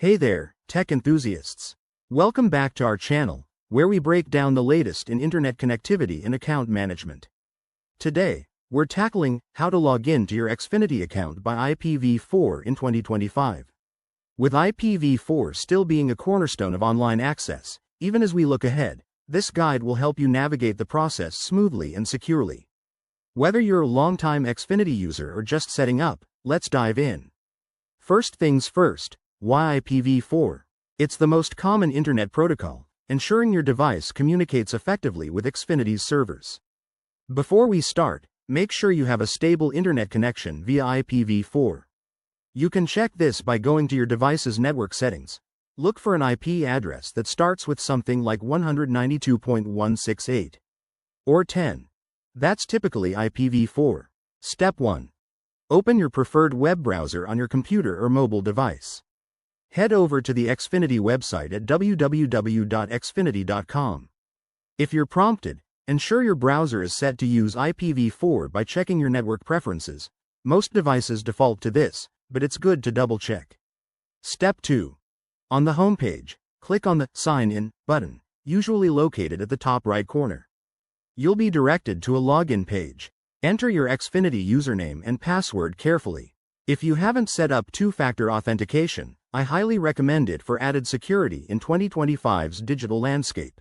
Hey there, tech enthusiasts. Welcome back to our channel, where we break down the latest in internet connectivity and account management. Today, we're tackling how to log in to your Xfinity account by IPv4 in 2025. With IPv4 still being a cornerstone of online access, even as we look ahead, this guide will help you navigate the process smoothly and securely. Whether you're a longtime Xfinity user or just setting up, let's dive in. First things first. Why IPv4? It's the most common internet protocol, ensuring your device communicates effectively with Xfinity's servers. Before we start, make sure you have a stable internet connection via IPv4. You can check this by going to your device's network settings. Look for an IP address that starts with something like 192.168 or 10. That's typically IPv4. Step 1. Open your preferred web browser on your computer or mobile device. Head over to the Xfinity website at www.xfinity.com. If you're prompted, ensure your browser is set to use IPv4 by checking your network preferences. Most devices default to this, but it's good to double-check. Step 2. On the homepage, click on the Sign In button, usually located at the top right corner. You'll be directed to a login page. Enter your Xfinity username and password carefully. If you haven't set up two-factor authentication, I highly recommend it for added security in 2025's digital landscape.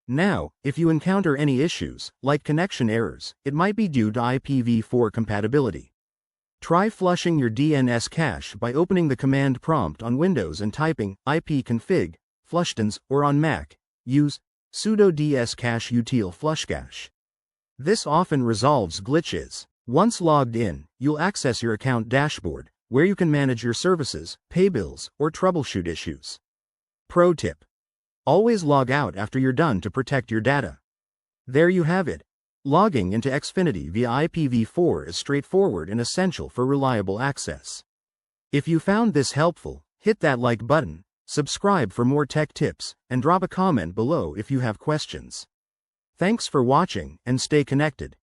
Now, if you encounter any issues, like connection errors, it might be due to IPv4 compatibility. Try flushing your DNS cache by opening the command prompt on Windows and typing ipconfig, flushdns, or on Mac, use sudo dscache-util flushcache. This often resolves glitches. Once logged in, you'll access your account dashboard, where you can manage your services, pay bills, or troubleshoot issues. Pro tip: always log out after you're done to protect your data. There you have it. Logging into Xfinity via IPv4 is straightforward and essential for reliable access. If you found this helpful, hit that like button, subscribe for more tech tips, and drop a comment below if you have questions. Thanks for watching, and stay connected.